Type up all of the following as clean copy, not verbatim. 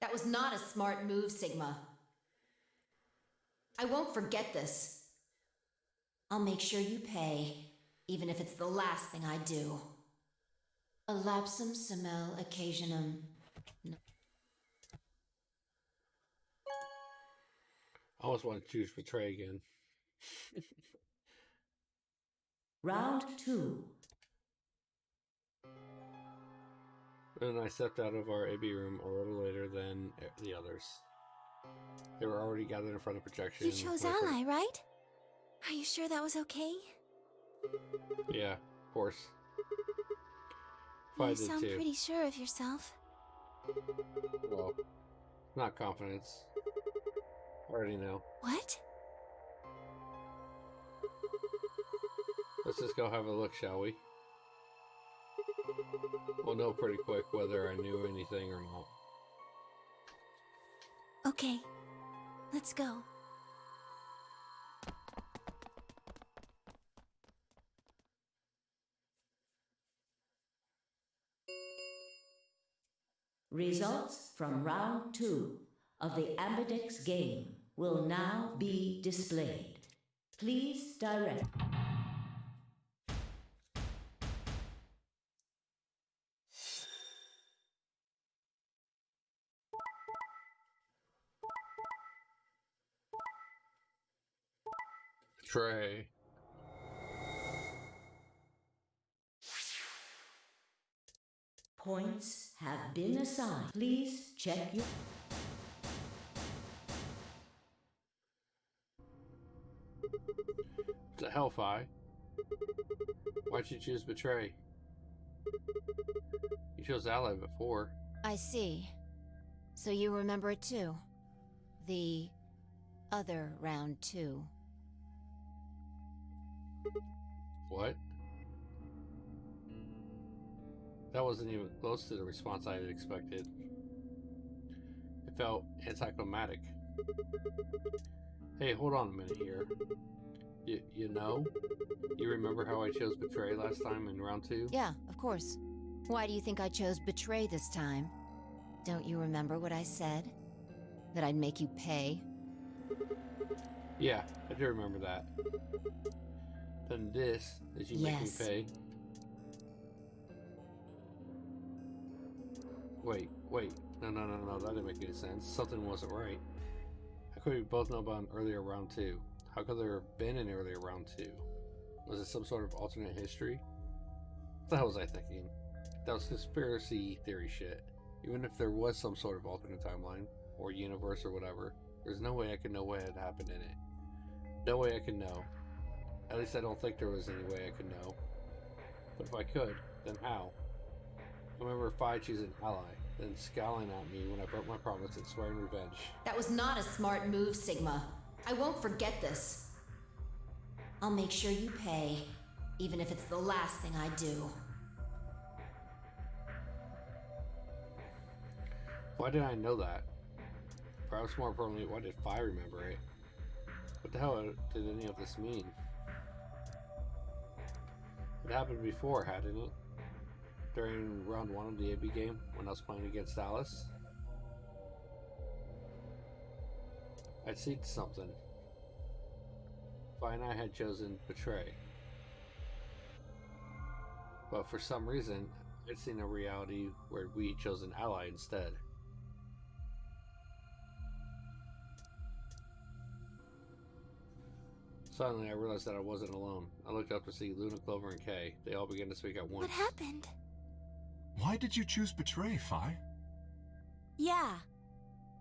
That was not a smart move, Sigma. I won't forget this. I'll make sure you pay, even if it's the last thing I do. A lapsum semel occasionum. No. I almost want to choose Betray again. Round 2. And I stepped out of our AB room a little later than the others. They were already gathered in front of projection. You chose Ally, right? Are you sure that was okay? Yeah, of course. You sound pretty sure of yourself. Well, not confidence. Already know. What? Let's just go have a look, shall we? We'll know pretty quick whether I knew anything or not. Okay, let's go. Results from round 2 of the Ambidex game will now be displayed. Please direct. Trey. Points have been assigned. Please check your... To Hellfire. Why'd you choose Betray? You chose Ally before. I see. So you remember it too? The other round 2. What? That wasn't even close to the response I had expected. It felt anticlimactic. Hey, hold on a minute here. You know? You remember how I chose Betray last time in round 2? Yeah, of course. Why do you think I chose Betray this time? Don't you remember what I said? That I'd make you pay? Yeah, I do remember that. Then this is you make me pay. Wait. No, that didn't make any sense. Something wasn't right. How could we both know about an earlier round 2? How could there have been an earlier round 2? Was it some sort of alternate history? What the hell was I thinking? That was conspiracy theory shit. Even if there was some sort of alternate timeline, or universe or whatever, there's no way I could know what had happened in it. No way I could know. At least I don't think there was any way I could know. But if I could, then how? I remember Fi choosing Ally, then scowling at me when I broke my promise and swearing revenge. That was not a smart move, Sigma. I won't forget this. I'll make sure you pay, even if it's the last thing I do. Why did I know that? Perhaps more importantly, why did Fi remember it? What the hell did any of this mean? It happened before, hadn't it? During round 1 of the AB game, when I was playing against Alice? I'd seen something. Fi and I had chosen Betray. But for some reason, I'd seen a reality where we chose an ally instead. Suddenly, I realized that I wasn't alone. I looked up to see Luna, Clover, and Kay. They all began to speak at once. What happened? Why did you choose Betray, Fi? Yeah.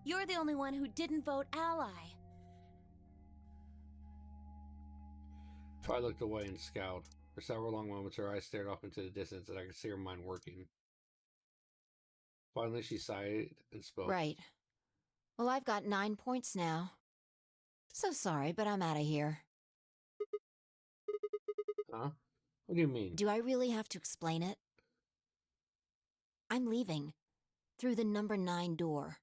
You're the only one who didn't vote Ally. Fi looked away and scowled. For several long moments, her eyes stared off into the distance, and I could see her mind working. Finally, she sighed and spoke. Right. Well, I've got 9 points now. So sorry, but I'm out of here. Huh? What do you mean? Do I really have to explain it? I'm leaving. Through the number 9 door.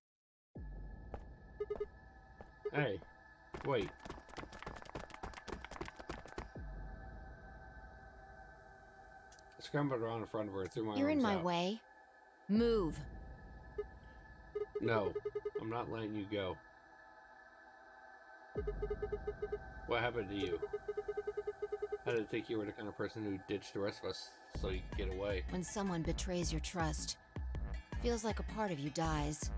Hey, wait. I scrambled around in front of her and threw my You're in arms my out. way. Move. No, I'm not letting you go. What happened to you? I didn't think you were the kind of person who ditched the rest of us so you could get away. When someone betrays your trust, feels like a part of you dies.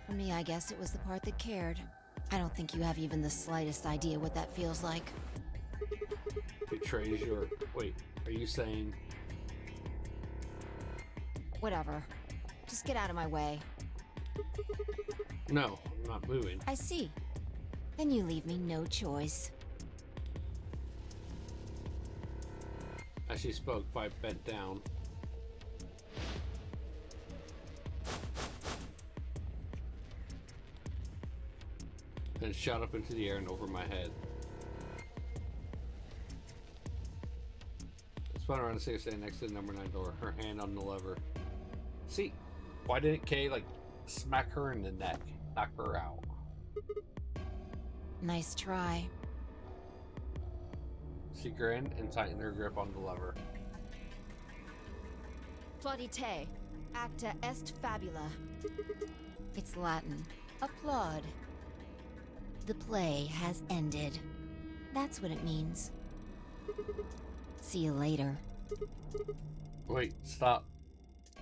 For me, I guess it was the part that cared. I don't think you have even the slightest idea what that feels like. Betrays your... Wait, are you saying... Whatever. Just get out of my way. No, I'm not moving. I see. Then you leave me no choice. As she spoke, Five bent down. Then shot up into the air and over my head. I spun around to see her standing next to the number 9 door, her hand on the lever. See, why didn't Kay, like, smack her in the neck, knock her out? Nice try. She grinned and tightened her grip on the lever. Plaudite, acta est fabula. It's Latin. Applaud. The play has ended. That's what it means. See you later. Wait, stop. I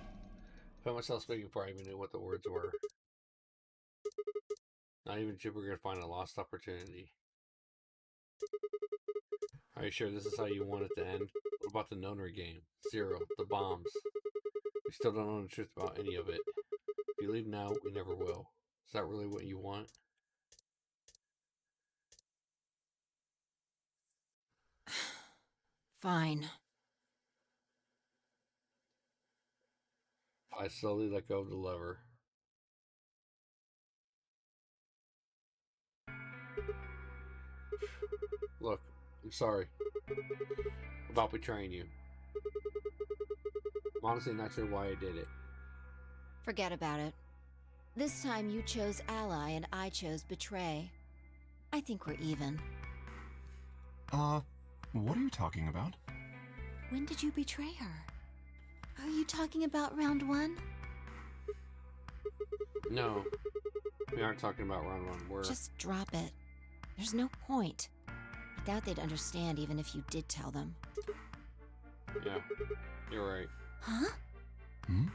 found myself speaking before I even knew what the words were. Not even Jupiter could find a lost opportunity. Are you sure this is how you want it to end? What about the Nonary game? Zero, the bombs. We still don't know the truth about any of it. If you leave now, we never will. Is that really what you want? Fine. I slowly let go of the lever. Look, I'm sorry about betraying you. I'm honestly not sure why I did it. Forget about it. This time you chose ally and I chose betray. I think we're even. What are you talking about? When did you betray her? Are you talking about round 1? No, we aren't talking about round 1. We're... Just drop it. There's no point. I doubt they'd understand even if you did tell them. Yeah, you're right. Huh? Hmm?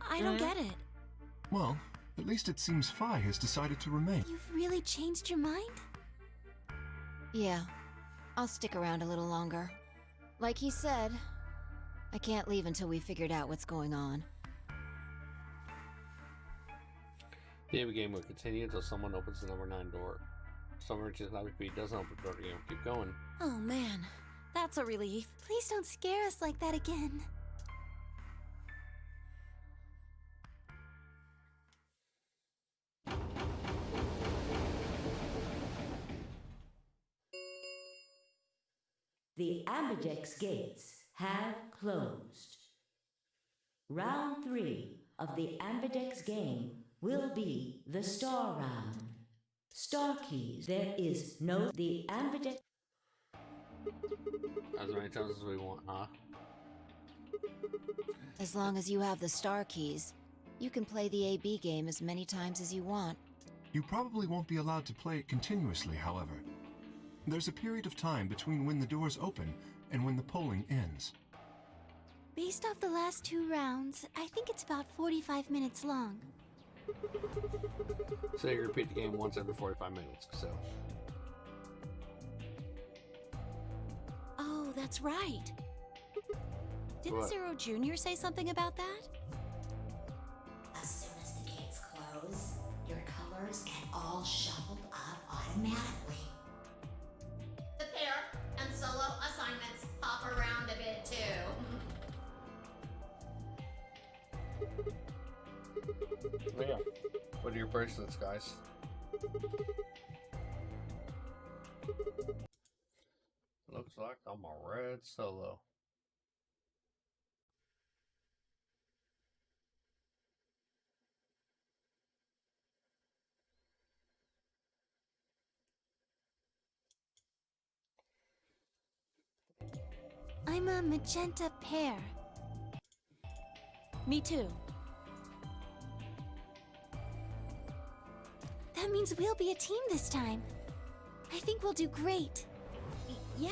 I don't get it. Well, at least it seems Phi has decided to remain. You've really changed your mind? Yeah, I'll stick around a little longer. Like he said, I can't leave until we figured out what's going on. The game will continue until someone opens the number 9 door. If someone reaches 9 feet, doesn't open the door, the game will keep going. Oh man, that's a relief. Please don't scare us like that again. The Ambidex gates have closed. Round 3 of the Ambidex game will be the Star Round. Star keys, there is no... The Ambidex... As many times as we want, huh? As long as you have the star keys, you can play the AB game as many times as you want. You probably won't be allowed to play it continuously, however. There's a period of time between when the doors open and when the polling ends. Based off the last 2 rounds, I think it's about 45 minutes long. So you repeat the game once every 45 minutes, so... Oh, that's right. Didn't What? Zero Jr. say something about that? As soon as the gates close, your colors get all shuffled up automatically. The pair and solo assignments hop around a bit too. Oh, yeah. What are your bracelets, guys? Looks like I'm a red solo. I'm a magenta pear. Me too. That means we'll be a team this time. I think we'll do great. Yeah.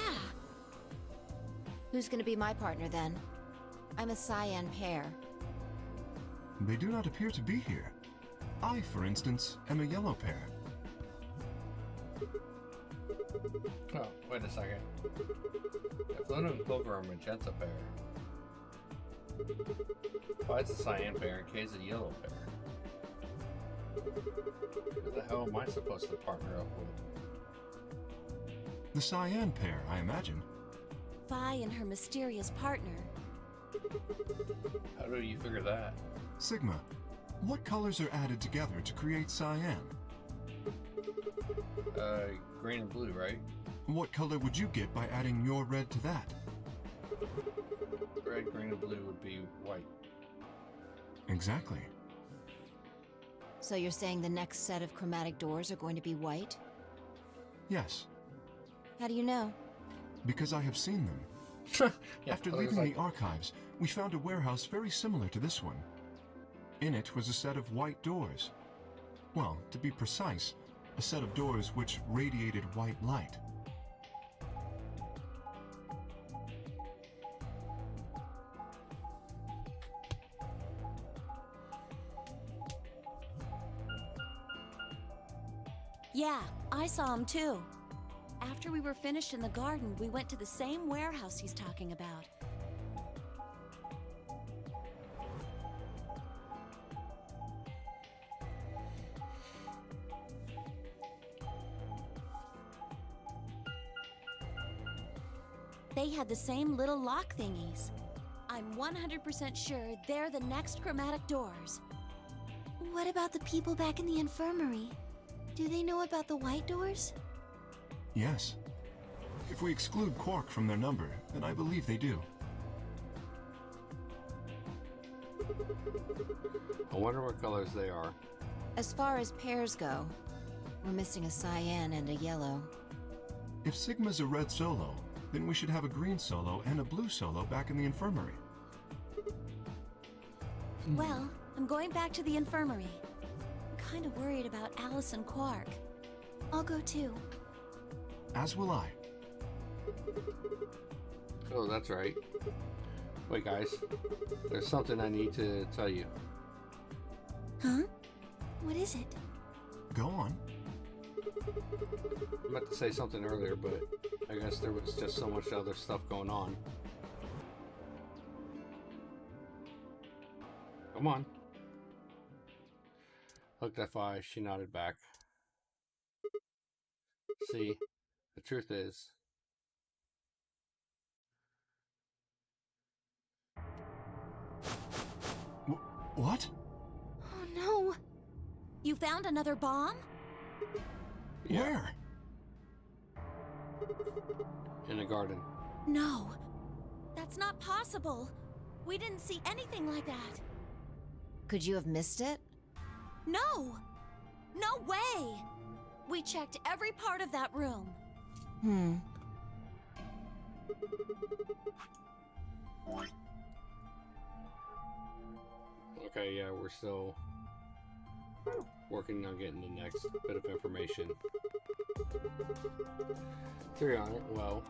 Who's gonna be my partner then? I'm a cyan pear. They do not appear to be here. I, for instance, am a yellow pear. Oh, wait a second. If Luna and Clover are magenta pair, why is the cyan pair and Kay's a yellow pair? Who the hell am I supposed to partner up with? The cyan pair, I imagine. Vi and her mysterious partner. How do you figure that? Sigma, what colors are added together to create cyan? Green and blue, right? What color would you get by adding your red to that? Red, green, and blue would be white. Exactly. So you're saying the next set of chromatic doors are going to be white? Yes, How do you know? because I have seen them. After leaving the archives, we found a warehouse very similar to this one. In it was a set of white doors. Well, to be precise, a set of doors which radiated white light. Yeah, I saw him too. After we were finished in the garden, we went to the same warehouse he's talking about. They had the same little lock thingies. I'm 100% sure they're the next chromatic doors. What about the people back in the infirmary? Do they know about the white doors? Yes. If we exclude Quark from their number, then I believe they do. I wonder what colors they are. As far as pairs go, we're missing a cyan and a yellow. If Sigma's a red solo, then we should have a green solo and a blue solo back in the infirmary. Well, I'm going back to the infirmary. I'm kind of worried about Alice and Quark. I'll go too. As will I. Oh, that's right. Wait, guys. There's something I need to tell you. Huh? What is it? Go on. I meant to say something earlier, but I guess there was just so much other stuff going on. Come on. Looked at Vi, she nodded back. See, the truth is... What? Oh no! You found another bomb? Yeah, Where? in the garden. No. That's not possible. We didn't see anything like that. Could you have missed it? No! No way! We checked every part of that room. Okay, yeah, we're still working on getting the next bit of information. Theory on it, well,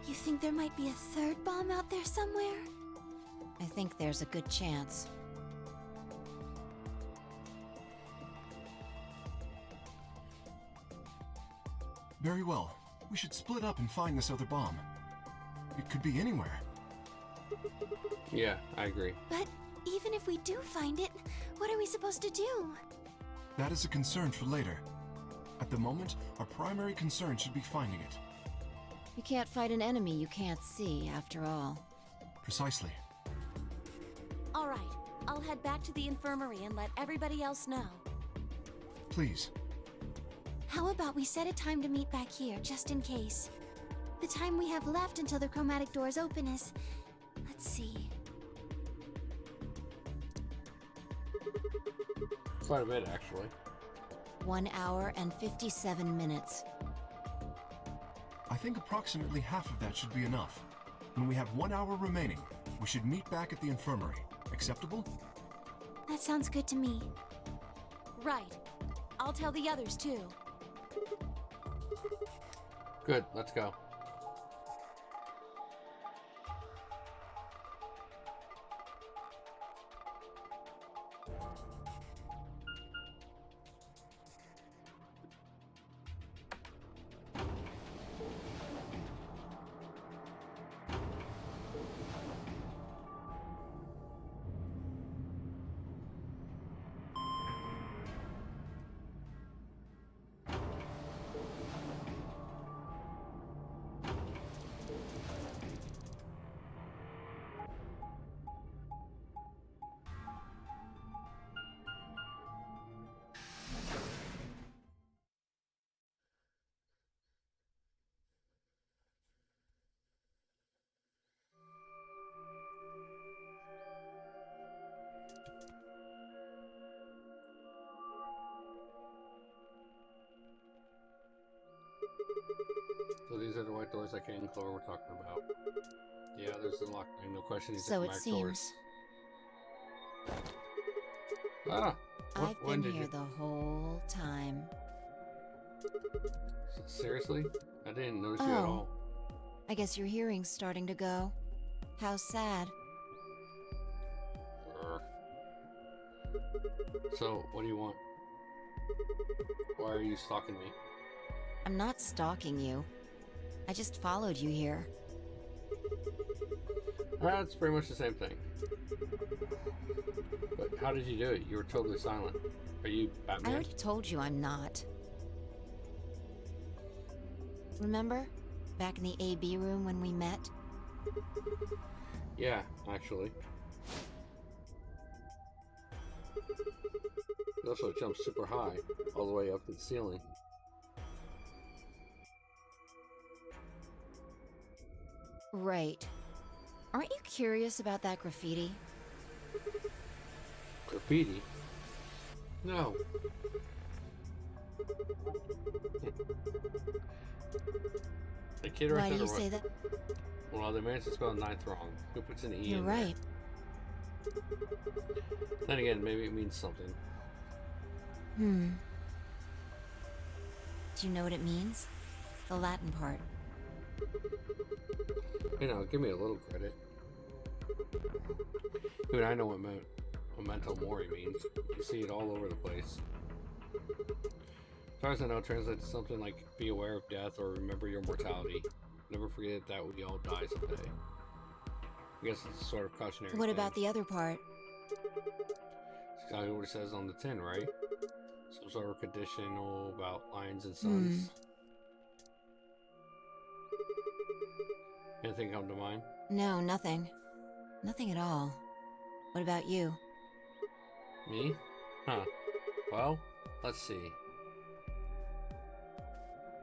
You think there might be a third bomb out there somewhere? I think there's a good chance. Very well. We should split up and find this other bomb. It could be anywhere. yeah, I agree. But even if we do find it, what are we supposed to do? That is a concern for later. At the moment, our primary concern should be finding it. You can't fight an enemy you can't see, after all. Precisely. All right, I'll head back to the infirmary and let everybody else know. Please. How about we set a time to meet back here, just in case? The time we have left until the chromatic doors open is... Let's see... Quite a bit, actually. 1 hour and 57 minutes. I think approximately half of that should be enough. When we have 1 hour remaining, we should meet back at the infirmary. Acceptable? That sounds good to me. Right. I'll tell the others too. Good, let's go. So these are the white doors that Kate and Chloe were talking about. Yeah, there's the lock. No question. These So are it marked seems. doors. Ah, I've been here the whole time. Seriously? I didn't notice you at Oh. all. I guess your hearing's starting to go. How sad. Urgh. So, what do you want? Why are you stalking me? I'm not stalking you. I just followed you here. That's pretty much the same thing. But how did you do it? You were totally silent. Are you I Batman? already told you I'm not. Remember? Back in the AB room when we met? Yeah, actually. You also jumped super high, all the way up to the ceiling. Right. Aren't you curious about that graffiti? Graffiti? No. The kid right Why do there you say that? Well, they managed to spell ninth wrong. Who puts an E You're in there? right. Then again, maybe it means something. Hmm. Do you know what it means? The Latin part. You know, give me a little credit. Dude, I know what memento mori means. You see it all over the place. As far as I know, it translates to something like be aware of death or remember your mortality. Never forget that we all die someday. I guess it's a sort of cautionary What thing. about the other part? It's exactly what it says on the tin, right? Some sort of conditional about lions and sons. Anything come to mind? No, nothing. Nothing at all. What about you? Me? Huh. Well, let's see.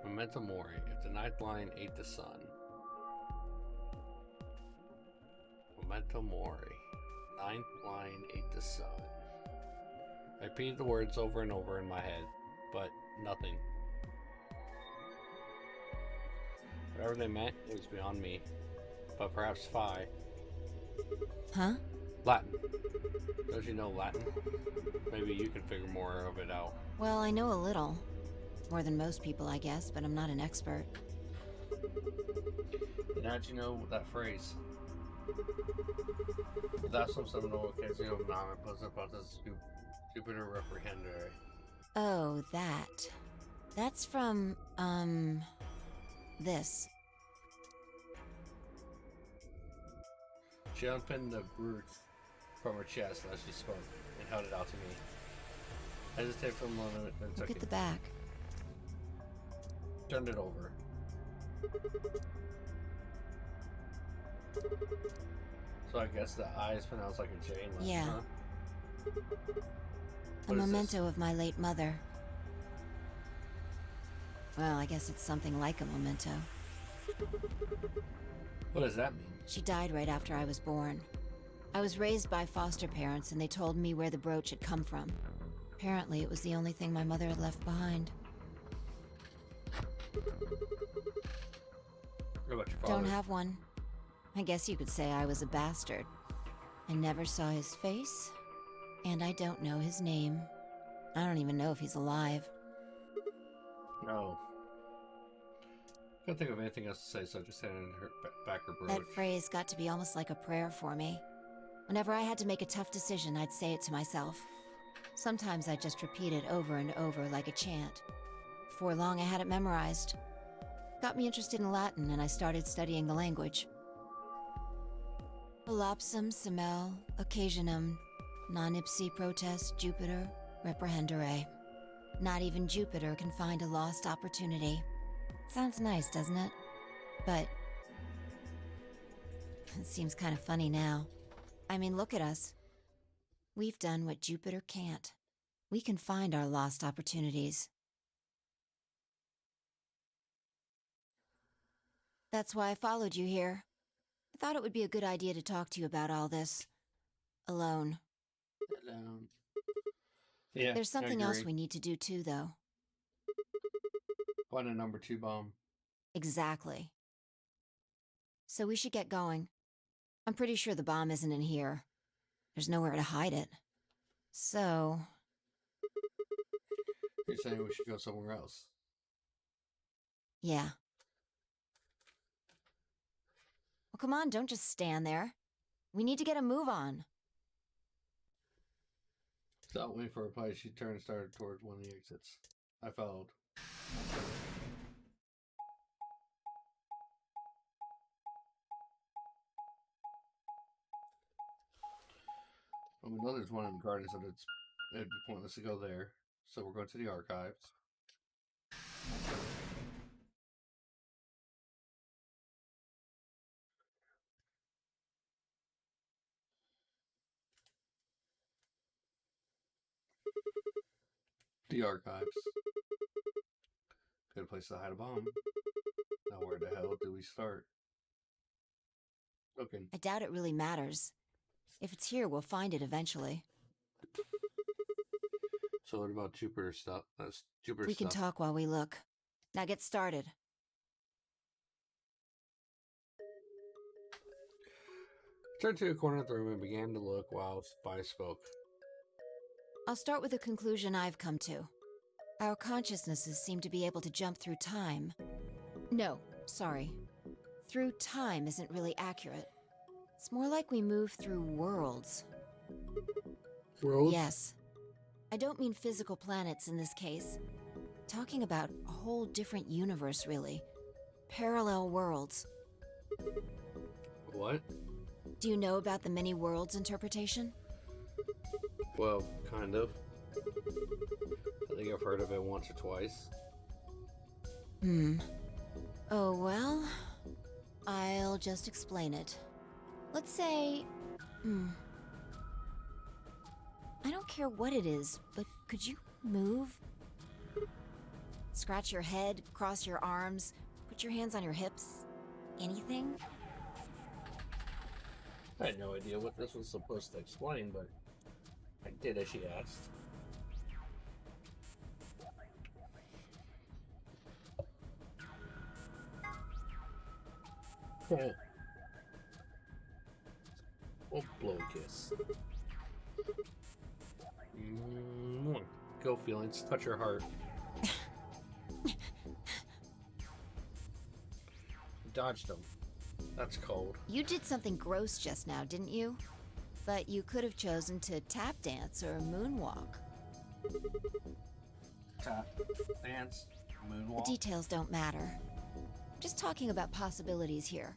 Memento mori. If the ninth lion ate the sun. Memento mori. Ninth lion ate the sun. I repeated the words over and over in my head, but nothing. Whatever they meant, it was beyond me. But perhaps Phi. Huh? Latin. Don't you know Latin? Maybe you can figure more of it out. Well, I know a little. More than most people, I guess, but I'm not an expert. And how'd you know that phrase? Da som se mnou ocasião nome pozapatas Jupiter reprehender. Oh, that. That's from, this. She unpinned the brute from her chest as she spoke and held it out to me. I hesitated for a moment, then Look took at it. the back. Turned it over. So I guess the I is pronounced like a J in Latin, Yeah. huh? A What is this? memento of my late mother. Well, I guess it's something like a memento. What does that mean? She died right after I was born. I was raised by foster parents, and they told me where the brooch had come from. Apparently, it was the only thing my mother had left behind. What about your father? Don't have one. I guess you could say I was a bastard. I never saw his face, and I don't know his name. I don't even know if he's alive. No. Can't think of anything else to say, so I just handed her back her brooch. That phrase got to be almost like a prayer for me. Whenever I had to make a tough decision, I'd say it to myself. Sometimes I'd just repeat it over and over like a chant. Before long, I had it memorized. Got me interested in Latin, and I started studying the language. Elapsum semel occasionum non ipsi protest Jupiter reprehendere. Not even Jupiter can find a lost opportunity. Sounds nice, doesn't it? But it seems kind of funny now. I mean, look at us. We've done what Jupiter can't. We can find our lost opportunities. That's why I followed you here. I thought it would be a good idea to talk to you about all this. Alone. Alone. Yeah, There's something I else agree. we need to do too, though. Find a number 2 bomb. Exactly. So we should get going. I'm pretty sure the bomb isn't in here. There's nowhere to hide it. So... You're saying we should go somewhere else. yeah. Well, come on, don't just stand there. We need to get a move on. Without waiting for a reply, she turned and started towards one of the exits. I followed. Well, we know there's one in the garden, so it'd be pointless to go there. So we're going to the archives. The archives. Good place to hide a bomb. Now where the hell do we start? Okay. I doubt it really matters. If it's here, we'll find it eventually. So what about Jupiter stuff? That's Jupiter We stuff. can talk while we look. Now get started. Turned to a corner of the room and began to look while Spy spoke. I'll start with a conclusion I've come to. Our consciousnesses seem to be able to jump through time. No, sorry. Through time isn't really accurate. It's more like we move through worlds. Worlds? Yes. I don't mean physical planets in this case. Talking about a whole different universe, really. Parallel worlds. What? Do you know about the many worlds interpretation? Well, kind of. I think I've heard of it once or twice. Oh, well, I'll just explain it. Let's say, I don't care what it is, but could you move? Scratch your head, cross your arms, put your hands on your hips? Anything? I had no idea what this was supposed to explain, but I did as she asked. Oh. Oh, blow a kiss. Go feelings, touch your heart. Dodged him. That's cold. You did something gross just now, didn't you? But you could have chosen to tap dance or moonwalk. Tap, dance, The moonwalk. details don't matter. I'm just talking about possibilities here.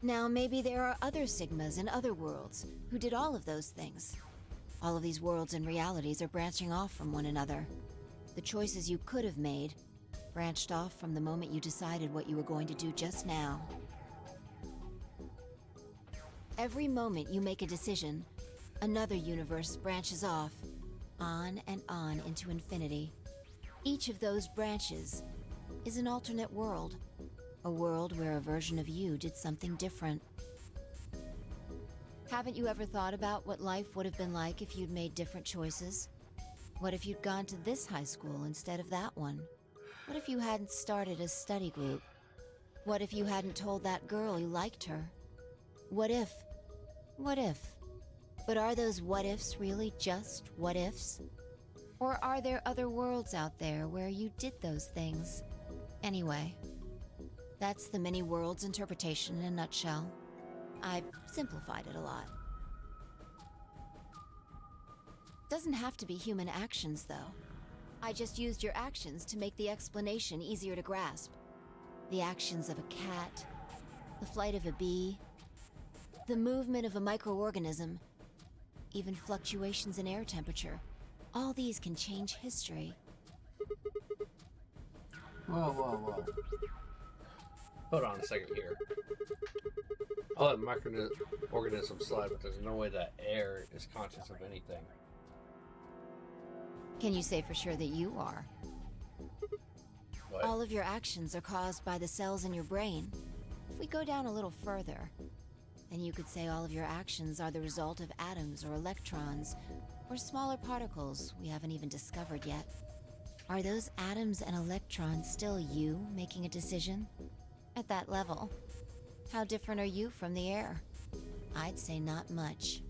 Now, maybe there are other Sigmas in other worlds who did all of those things. All of these worlds and realities are branching off from one another. The choices you could have made branched off from the moment you decided what you were going to do just now. Every moment you make a decision, another universe branches off, on and on into infinity. Each of those branches is an alternate world. A world where a version of you did something different. Haven't you ever thought about what life would have been like if you'd made different choices? What if you'd gone to this high school instead of that one? What if you hadn't started a study group? What if you hadn't told that girl you liked her? What if? What if? But are those what ifs really just what ifs? Or are there other worlds out there where you did those things? Anyway, that's the many worlds interpretation in a nutshell. I've simplified it a lot. Doesn't have to be human actions, though. I just used your actions to make the explanation easier to grasp. The actions of a cat, the flight of a bee, the movement of a microorganism, even fluctuations in air temperature. All these can change history. Whoa. Hold on a second here. I'll let microorganisms slide, but there's no way that air is conscious of anything. Can you say for sure that you are? What? All of your actions are caused by the cells in your brain. If we go down a little further, then you could say all of your actions are the result of atoms or electrons, or smaller particles we haven't even discovered yet. Are those atoms and electrons still you making a decision? At that level, how different are you from the air? I'd say not much.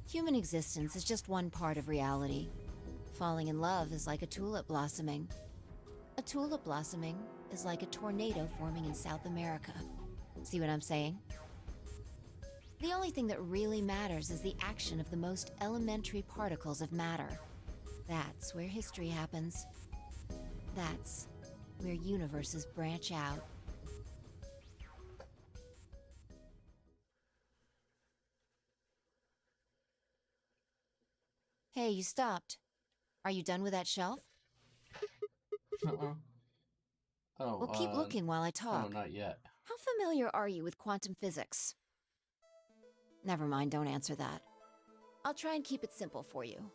Human existence is just one part of reality. Falling in love is like a tulip blossoming. A tulip blossoming is like a tornado forming in South America. See what I'm saying? The only thing that really matters is the action of the most elementary particles of matter. That's where history happens. That's where universes branch out. Hey, you stopped. Are you done with that shelf? Oh, Well, keep looking while I talk. No, not yet. How familiar are you with quantum physics? Never mind, don't answer that. I'll try and keep it simple for you.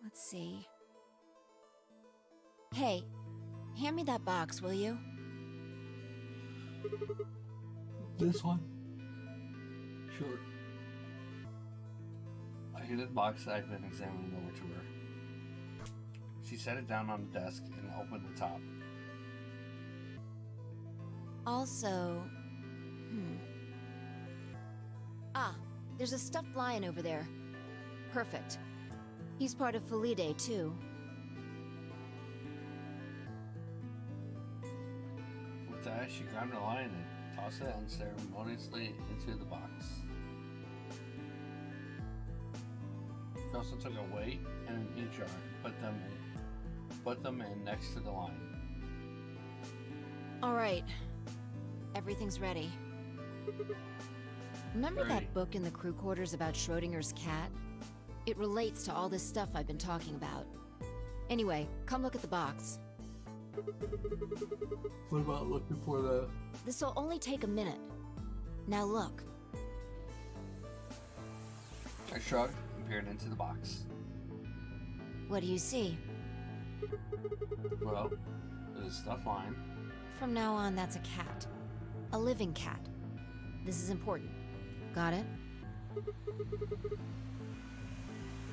Let's see. Hey, hand me that box, will you? This one? Sure. I handed the box I'd been examining over to her. She set it down on the desk and opened the top. Also, Ah, there's a stuffed lion over there. Perfect. He's part of Felidae, too. With that, she grabbed her lion and tossed it unceremoniously into the box. She also took a weight and an ink jar and put them in next to the lion. All right. Everything's ready. Remember Ready. that book in the crew quarters about Schrodinger's cat? It relates to all this stuff I've been talking about. Anyway, come look at the box. What about looking for the... This'll only take a minute. Now look. I shrugged and peered into the box. What do you see? Well, there's a stuffed lion. From now on, that's a cat. A living cat. This is important. Got it?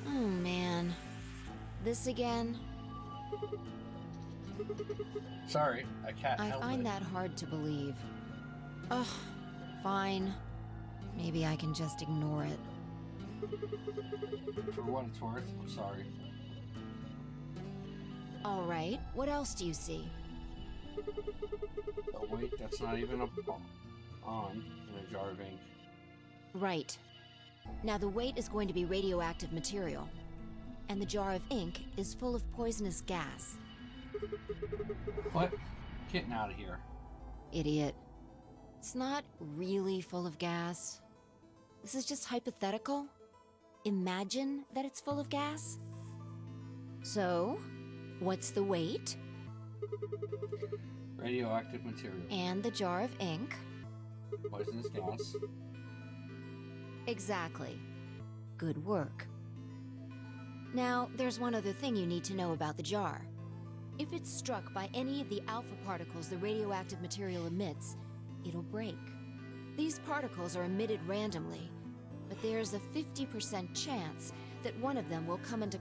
Oh, man. This again? Sorry, a cat I held find it. that hard to believe. Ugh, fine. Maybe I can just ignore it. For what it's worth, I'm sorry. All right, what else do you see? Oh wait, that's not even on in a jar of ink. Right. Now the weight is going to be radioactive material, and the jar of ink is full of poisonous gas. What? Getting out of here. Idiot. It's not really full of gas. This is just hypothetical. Imagine that it's full of gas. So, what's the weight? Radioactive material. And the jar of ink? Poisonous gas. Exactly. Good work. Now, there's one other thing you need to know about the jar. If it's struck by any of the alpha particles the radioactive material emits, it'll break. These particles are emitted randomly, but there's a 50% chance that one of them will come into